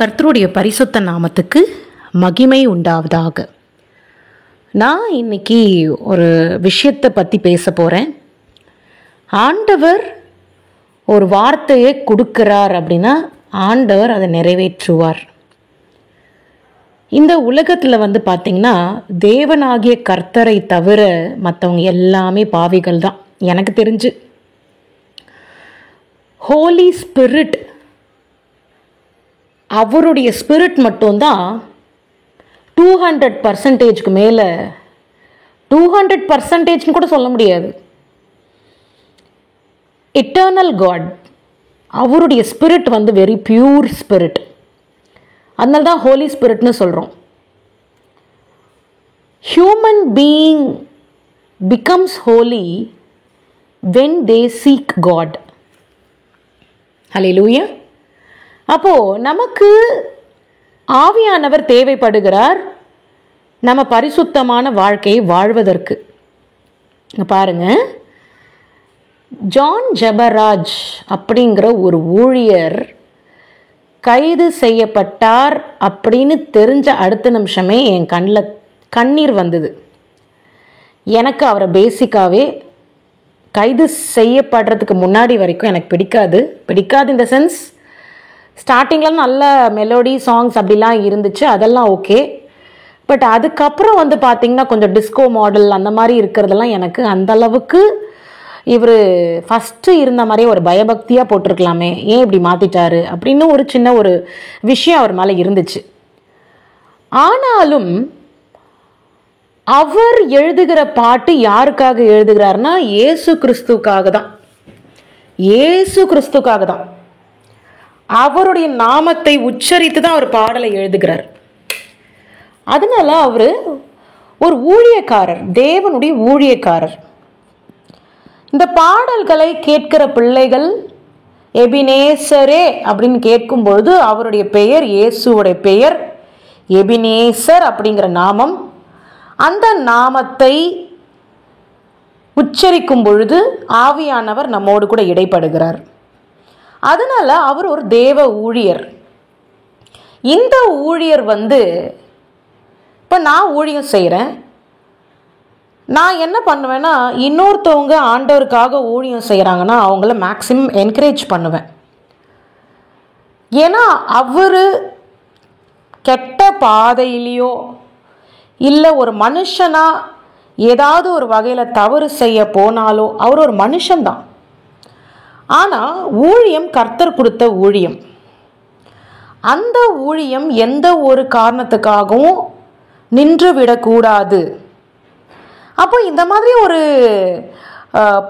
கர்த்தருடைய பரிசுத்த நாமத்துக்கு மகிமை உண்டாவதாக. நான் இன்னைக்கு ஒரு விஷயத்தை பற்றி பேச போகிறேன். ஆண்டவர் ஒரு வார்த்தையை கொடுக்கிறார் அப்படின்னா ஆண்டவர் அதை நிறைவேற்றுவார். இந்த உலகத்தில் பார்த்திங்கன்னா தேவனாகிய கர்த்தரை தவிர மற்றவங்க எல்லாமே பாவிகள் தான் எனக்கு தெரிஞ்சு. ஹோலி ஸ்பிரிட், அவருடைய ஸ்பிரிட் மட்டும்தான் 200% மேலே, 200% கூட சொல்ல முடியாது. இட்டர்னல் காட், அவருடைய ஸ்பிரிட் வெரி பியூர் ஸ்பிரிட். அதனால தான் ஹோலி ஸ்பிரிட்னு சொல்கிறோம். Human being becomes holy when they seek God. Hallelujah. அப்போது நமக்கு ஆவியானவர் தேவைப்படுகிறார் நம்ம பரிசுத்தமான வாழ்க்கையை வாழ்வதற்கு. பாருங்க, ஜான் ஜெபராஜ் அப்படிங்கிற ஒரு ஊழியர் கைது செய்யப்பட்டார் அப்படின்னு தெரிஞ்ச அடுத்த நிமிஷமே என் கண்ணில் கண்ணீர் வந்தது. எனக்கு அவரை பேசிக்காகவே கைது செய்யப்படுறதுக்கு முன்னாடி வரைக்கும் எனக்கு பிடிக்காது இந்த சென்ஸ். ஸ்டார்டிங்கில் நல்ல மெலோடி சாங்ஸ் அப்படிலாம் இருந்துச்சு, அதெல்லாம் ஓகே. பட் அதுக்கப்புறம் பார்த்திங்கன்னா கொஞ்சம் டிஸ்கோ மாடல் அந்த மாதிரி இருக்கிறதெல்லாம் எனக்கு அந்தளவுக்கு இவர் ஃபஸ்ட்டு இருந்த மாதிரியே ஒரு பயபக்தியாக போட்டிருக்கலாமே, ஏன் இப்படி மாற்றிட்டாரு அப்படின்னு ஒரு சின்ன ஒரு விஷயம் அவர் மேலே இருந்துச்சு. ஆனாலும் அவர் எழுதுகிற பாட்டு யாருக்காக எழுதுகிறாருன்னா இயேசு கிறிஸ்துக்காக தான். அவருடைய நாமத்தை உச்சரித்து தான் அவர் பாடலை எழுதுகிறார். அதனால அவர் ஒரு ஊழியக்காரர், தேவனுடைய ஊழியக்காரர். இந்த பாடல்களை கேட்கிற பிள்ளைகள் எபினேசரே அப்படின்னு கேட்கும்பொழுது அவருடைய பெயர், இயேசுவுடைய பெயர் எபினேசர் அப்படிங்கிற நாமம். அந்த நாமத்தை உச்சரிக்கும் பொழுது ஆவியானவர் நம்மோடு கூட இடைப்படுகிறார். அதனால அவர் ஒரு தேவ ஊழியர். இந்த ஊழியர் இப்போ நான் ஊழியம் செய்கிறேன். நான் என்ன பண்ணுவேன்னா, இன்னொருத்தவங்க ஆண்டவருக்காக ஊழியம் செய்கிறாங்கன்னா அவங்கள மேக்சிமம் என்கரேஜ் பண்ணுவேன். ஏன்னா அவர் கெட்ட பாதையிலையோ இல்லை ஒரு மனுஷனா ஏதாவது ஒரு வகையில் தவறு செய்ய போனாலோ அவர் ஒரு மனுஷன்தான். ஆனால் ஊழியம் கர்த்தர் கொடுத்த ஊழியம். அந்த ஊழியம் எந்த ஒரு காரணத்துக்காகவும் நின்று விடக்கூடாது. அப்போ இந்த மாதிரி ஒரு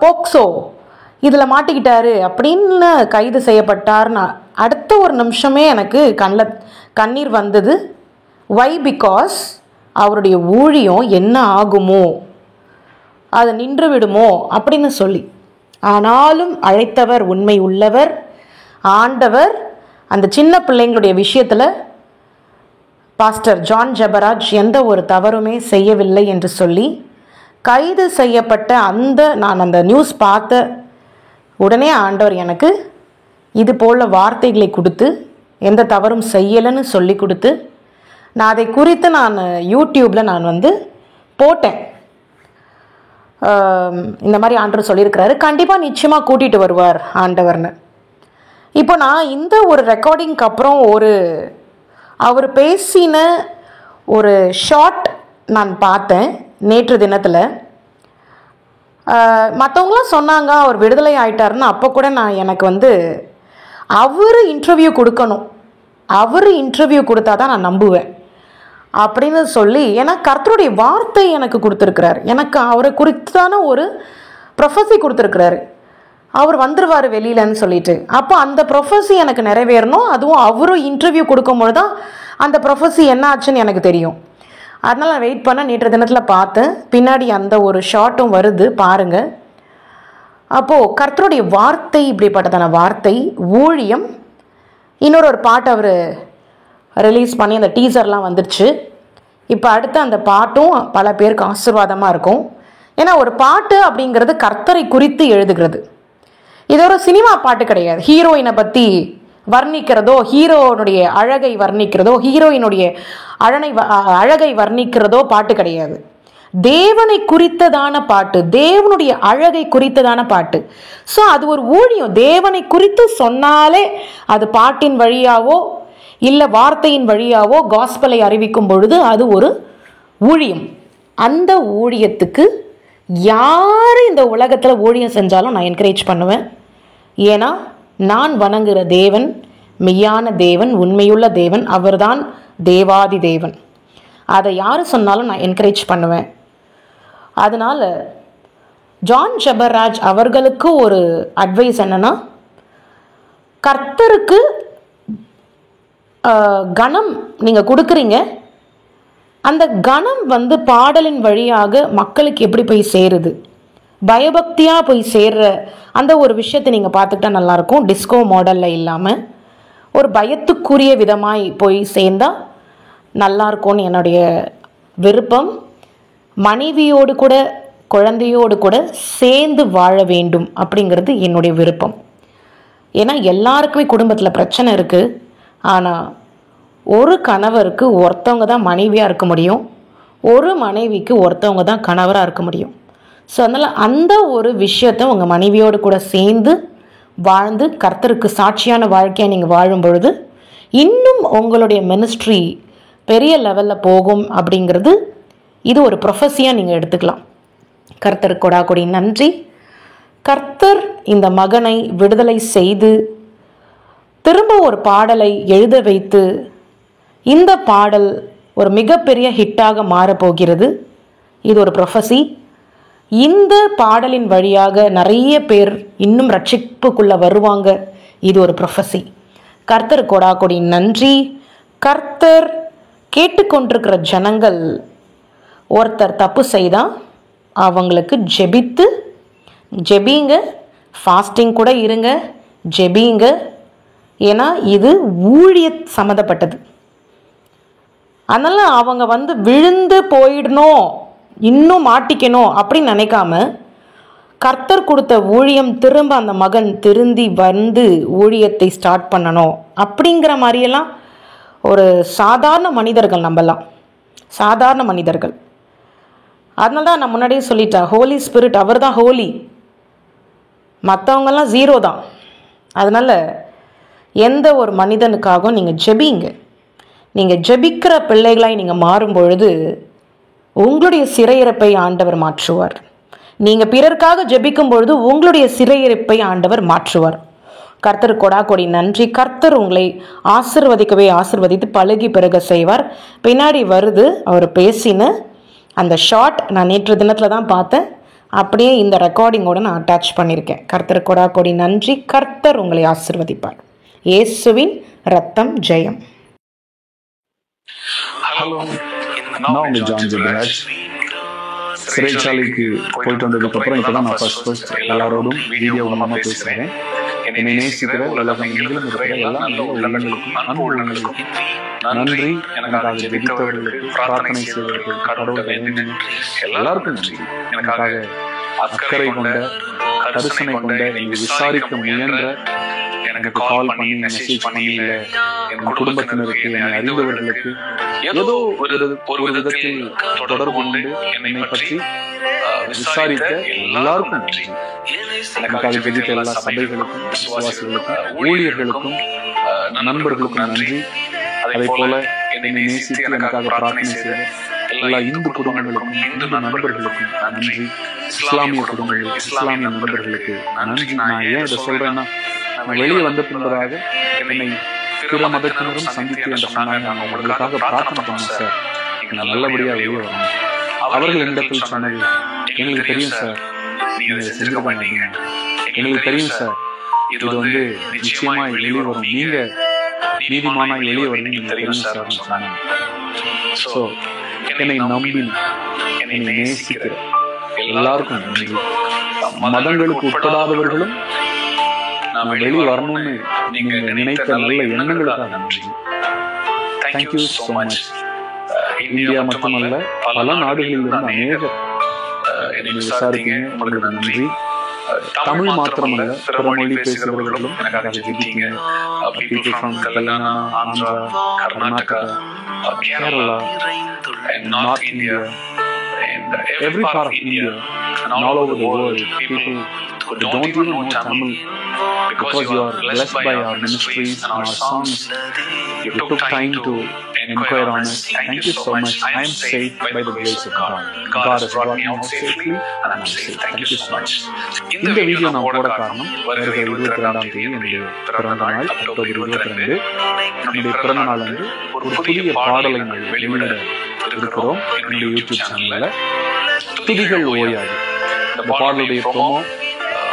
போக்சோ இதில் மாட்டிக்கிட்டாரு அப்படின்னு கைது செய்யப்பட்டார்னா அடுத்த ஒரு நிமிஷமே எனக்கு கண்ணீர் வந்தது. வை? பிகாஸ் அவருடைய ஊழியம் என்ன ஆகுமோ, அது நின்று விடுமோ அப்படின்னு சொல்லி. ஆனாலும் அழைத்தவர் உண்மை உள்ளவர். ஆண்டவர் அந்த சின்ன பிள்ளைங்களுடைய விஷயத்தில் பாஸ்டர் ஜான் ஜெபராஜ் எந்த ஒரு தவறுமே செய்யவில்லை என்று சொல்லி கைது செய்யப்பட்ட நான் அந்த நியூஸ் பார்த்த உடனே ஆண்டவர் எனக்கு இது போல் வார்த்தைகளை கொடுத்து எந்த தவறும் செய்யலைன்னு சொல்லி கொடுத்து நான் அதை குறித்து நான் யூடியூப்பில் நான் போட்டேன். இந்த மாதிரி ஆண்டவர் சொல்லியிருக்கிறாரு, கண்டிப்பாக நிச்சயமாக கூட்டிகிட்டு வருவார் ஆண்டவர்னு. இப்போ நான் இந்த ஒரு ரெக்கார்டிங்க்கு அப்புறம் அவர் பேசின ஒரு ஷார்ட் நான் பார்த்தேன் நேற்று தினத்தில். மற்றவங்களாம் சொன்னாங்க அவர் விடுதலை ஆயிட்டாருன்னு. அப்போ கூட எனக்கு அவர் இன்டர்வியூ கொடுக்கணும், அவர் இன்டர்வியூ கொடுத்தா தான் நான் நம்புவேன் அப்படின்னு சொல்லி, ஏன்னா கர்த்தருடைய வார்த்தை எனக்கு கொடுத்துருக்கிறார். எனக்கு அவரை குறித்தான ஒரு ப்ரொஃபஸி கொடுத்துருக்கிறாரு. அவர் வந்துடுவார் வெளியிலன்னு சொல்லிட்டு. அப்போ அந்த ப்ரொஃபஸி எனக்கு நிறைவேறணும். அதுவும் அவரும் இன்டர்வியூ கொடுக்கும்போது தான் அந்த ப்ரொஃபஸி என்ன ஆச்சுன்னு எனக்கு தெரியும். அதனால் நான் வெயிட் பண்ண நேற்று தினத்தில் பார்த்தேன். பின்னாடி அந்த ஒரு ஷார்ட்டும் வருது பாருங்கள். அப்போது கர்த்தருடைய வார்த்தை இப்படிப்பட்டதான வார்த்தை, ஊழியம். இன்னொரு பாட்டு அவர் ரிலீஸ் பண்ணி அந்த டீசர்லாம் வந்துடுச்சு. இப்போ அடுத்து அந்த பாட்டும் பல பேருக்கு ஆசீர்வாதமாக இருக்கும். ஏன்னா ஒரு பாட்டு அப்படிங்கிறது கர்த்தரை குறித்து எழுதுகிறது. இது ஒரு சினிமா பாட்டு கிடையாது, ஹீரோயினை பற்றி வர்ணிக்கிறதோ, ஹீரோனுடைய அழகை வர்ணிக்கிறதோ, ஹீரோயினுடைய அழகை வர்ணிக்கிறதோ பாட்டு கிடையாது. தேவனை குறித்ததான பாட்டு, தேவனுடைய அழகை குறித்ததான பாட்டு. ஸோ அது ஒரு ஊழியம். தேவனை குறித்து சொன்னாலே அது பாட்டின் வழியாவோ இல்லை வார்த்தையின் வழியாவோ காஸ்பலை அறிவிக்கும் பொழுது அது ஒரு ஊழியம். அந்த ஊழியத்துக்கு யார் இந்த உலகத்தில் ஊழியம் செஞ்சாலும் நான் என்கரேஜ் பண்ணுவேன். ஏன்னா நான் வணங்குகிற தேவன் மெய்யான தேவன், உண்மையுள்ள தேவன். அவர்தான் தேவாதி தேவன். அதை யார் சொன்னாலும் நான் என்கரேஜ் பண்ணுவேன். அதனால் ஜான் ஜெபராஜ் அவர்களுக்கு ஒரு அட்வைஸ் என்னன்னா, கர்த்தருக்கு கணம் நீங்கள் கொடுக்குறீங்க, அந்த கணம் பாடலின் வழியாக மக்களுக்கு எப்படி போய் சேருது, பயபக்தியாக போய் சேர்ற அந்த ஒரு விஷயத்தை நீங்கள் பார்த்துக்கிட்டா நல்லாயிருக்கும். டிஸ்கோ மாடலில் இல்லாமல் ஒரு பயத்துக்குரிய விதமாய் போய் சேர்ந்தால் நல்லாயிருக்கும்னு என்னுடைய விருப்பம். மனைவியோடு கூட குழந்தையோடு கூட சேர்ந்து வாழ வேண்டும் அப்படிங்கிறது என்னுடைய விருப்பம். ஏன்னா எல்லாருக்குமே குடும்பத்தில் பிரச்சனை இருக்குது. ஆனால் ஒரு கணவருக்கு ஒருத்தவங்க தான் மனைவியாக இருக்க முடியும், ஒரு மனைவிக்கு ஒருத்தவங்க தான் கணவராக இருக்க முடியும். ஸோ அதனால் அந்த ஒரு விஷயத்தை உங்கள் மனைவியோடு கூட சேர்ந்து வாழ்ந்து கர்த்தருக்கு சாட்சியான வாழ்க்கையை நீங்கள் வாழும் பொழுது இன்னும் உங்களுடைய மினிஸ்ட்ரி பெரிய லெவலில் போகும். அப்படிங்கிறது இது ஒரு ப்ரொஃபஸியாக நீங்கள் எடுத்துக்கலாம். கர்த்தருக்கு கொடாக்கொடி நன்றி. கர்த்தர் இந்த மகனை விடுதலை செய்து திரும்ப ஒரு பாடலை எழுத வைத்து இந்த பாடல் ஒரு மிகப்பெரிய ஹிட்டாக மாறப்போகிறது. இது ஒரு ப்ரொஃபஸி. இந்த பாடலின் வழியாக நிறைய பேர் இன்னும் ரட்சிப்புக்குள்ளே வருவாங்க. இது ஒரு ப்ரொஃபஸி. கர்த்தர் கொடாக்கொடி நன்றி. கர்த்தர் கேட்டுக்கொண்டிருக்கிற ஜனங்கள் ஒருத்தர் தப்பு செய்தால் அவங்களுக்கு ஜெபிங்க, ஃபாஸ்டிங் கூட இருங்க, ஜெபிங்க. ஏன்னா இது ஊழிய சம்மந்தப்பட்டது. அதனால் அவங்க விழுந்து போயிடணும், இன்னும் மாட்டிக்கணும் அப்படின்னு நினைக்காம கர்த்தர் கொடுத்த ஊழியம் திரும்ப அந்த மகன் திருந்தி ஊழியத்தை ஸ்டார்ட் பண்ணணும் அப்படிங்கிற மாதிரியெல்லாம் ஒரு சாதாரண மனிதர்கள் நம்பலாம், சாதாரண மனிதர்கள். அதனால தான் நான் முன்னாடியே சொல்லிட்டேன், ஹோலி ஸ்பிரிட் அவர் தான் ஹோலி, மற்றவங்கெல்லாம் ஜீரோ தான். அதனால் எந்த ஒரு மனிதனுக்காகவும் நீங்கள் ஜெபிங்க. நீங்கள் ஜெபிக்கிற பிள்ளைகளாய் நீங்கள் மாறும் பொழுது உங்களுடைய சிறையிருப்பை ஆண்டவர் மாற்றுவார். நீங்கள் பிறர்க்காக ஜெபிக்கும் பொழுது உங்களுடைய சிறையிருப்பை ஆண்டவர் மாற்றுவார். கர்த்தர் கொடாக்கொடி நன்றி. கர்த்தர் உங்களை ஆசிர்வதித்து பழகி பெருக செய்வார். பின்னாடி வருது அவர் பேசின அந்த ஷார்ட், நான் நேற்று தினத்தில் தான் பார்த்தேன். அப்படியே இந்த ரெக்கார்டிங்கோட நான் அட்டாச் பண்ணியிருக்கேன். கர்த்தர் கொடாக்கொடி நன்றி. கர்த்தர் உங்களை ஆசிர்வதிப்பார். இயேசுவின் ரத்தம் ஜெயம். ஹலோ, நான் உங்கள் ஜான் ஜெபராஜ். சிறைச்சாலைக்கு போயிட்டு வந்ததுக்கப்புறம் இப்போ தான் நான் ஃபர்ஸ்ட் எல்லாரோடும் வீடியோ மூலமாக பேசுகிறேன். என்னை நேசிக்கிற உலகம் எங்கிலும் இருக்கிற எல்லா நல்ல உள்ளங்களுக்கும் அன்பு உள்ளங்களுக்கும் நன்றி. எனக்காக ஜெபித்தவர்களுக்கு, பிரார்த்தனை செய்வதற்கு, கடவுளை வேண்டி எல்லாருக்கும் நன்றி. எனக்காக அக்கறை கொண்ட, கரிசனை கொண்ட, என்னை விசாரிக்க முயன்ற, எனக்கு கால் பண்ணி மெசேஜ் பண்ணி என் குடும்பத்தினருக்கு, என்னை அறிந்தவர்களுக்கு ஏதோ ஒரு விதத்தில் தொடர்பு கொண்டு என்னை பற்றி விசாரித்த எல்லாருக்கும் நன்றி. எனக்காக ஜெபித்த எல்லா சபைகளுக்கும், விசுவாசிகளுக்கும், ஊழியர்களுக்கும், நண்பர்களுக்கும் நன்றி. அதே போல என்னை நேசித்து எனக்காக பிரார்த்தனை செய்த எல்லா இந்து குடும்பங்களுக்கும், இந்து நண்பர்களுக்கும் நன்றி. இஸ்லாமிய குடும்பங்கள், இஸ்லாமிய நண்பர்களுக்கு நன்றி. நான் ஏன் இதை சொல்றேன்னா, வெளியே வந்த பின்பதாக என்னை பிற மதத்தினரும் சந்தித்து என்று சொன்னாங்க. நாங்கள் உங்களுக்காக பிரார்த்தனை பண்ணோம் சார், நீங்கள் நல்லபடியாக வெளியே வரணும். அவர்கள் என்னிடத்தில் சொன்னது, எங்களுக்கு தெரியும் சார் நீங்க இதை செஞ்சிருக்க மாட்டீங்க, எங்களுக்கு தெரியும் சார் இது நிச்சயமா வெளியே வரும், நீங்க நீதிமானாய் வெளியே வருவீங்க, எனக்கு தெரியும் சார் சொன்னாங்க. ஸோ என்னை நம்பின, என்னை நேசிக்கிற எல்லாருக்கும் நன்றி. மதங்களுக்கு உட்படாதவர்களும் நான் வெளியே வரணும்னு நீங்க நினைத்த நல்ல எண்ணங்களுக்காக நன்றி. Thank you so much. இந்தியா மட்டுமல்ல, பல நாடுகளில் இருந்து அநேகர் என்னை விசாரித்தீங்க, உங்களுக்கு நன்றி. தமிழ் மாத்திரமல்ல பிற மொழி பேசுகிறவர்களும் எனக்காக ஜெபித்தீங்க. people from Telangana, Andhra, Karnataka, Kerala, and North India, and every part of India, and all over the world, people who don't even know Tamil, because you are blessed by our ministries and our songs, you took time to inquire on us. Thank you so much. I am saved by the grace of God. God has brought me out safely and I am saved. Thank you so much. இந்த video நான் போட காரணம் வருகிற 22ஆம் தேதி என்னுடைய பிறந்த நாள், October 22. என்னுடைய பிறந்த நாள் வந்து ஒரு புதிய பாடலை நாங்கள் வெளியிட இருக்கிறோம் என்னுடைய யூடியூப் சேனல்ல. துதிகள் ஓயாது. இந்த பாடலுடைய ப்ரோமோ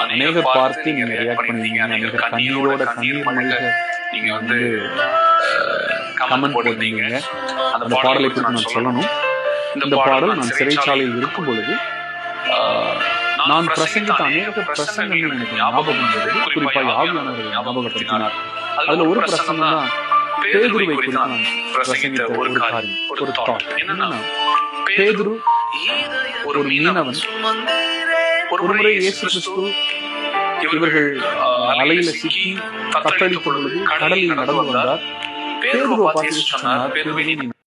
அநேகர் பார்த்து நீங்க ரியாக்ட் பண்ணுவீங்க. அநேகர் கண்ணீரோட கண்ணீர் மல்க நீங்க வந்து கமெண்ட் போடுறீங்க. அந்த பாடலை குறித்து நான் சொல்லணும். இந்த பாடல் நான் சிறைச்சாலையில் இருக்கும் பொழுது நான் பிரசங்கித்த அநேக பிரசங்கங்கள் எனக்கு ஞாபகம் வந்தது. குறிப்பாக ஆவியானவர்கள் ஞாபகப்படுத்தினார். அதுல ஒரு பிரசங்கம் தான் பேதுருவை குறித்து நான் பிரசங்கித்த ஒரு காரியம், ஒரு தாட். என்னன்னா, பேதுரு ஒரு மீனவன். ஒரு முறை இயேசு கிறிஸ்து இவர்கள் அலையில சிக்கி தத்தளிக்கும் பொழுது கடலில் நடந்து வந்தார். பேதுருவை பார்த்து சொன்னார், பேதுருவே நீ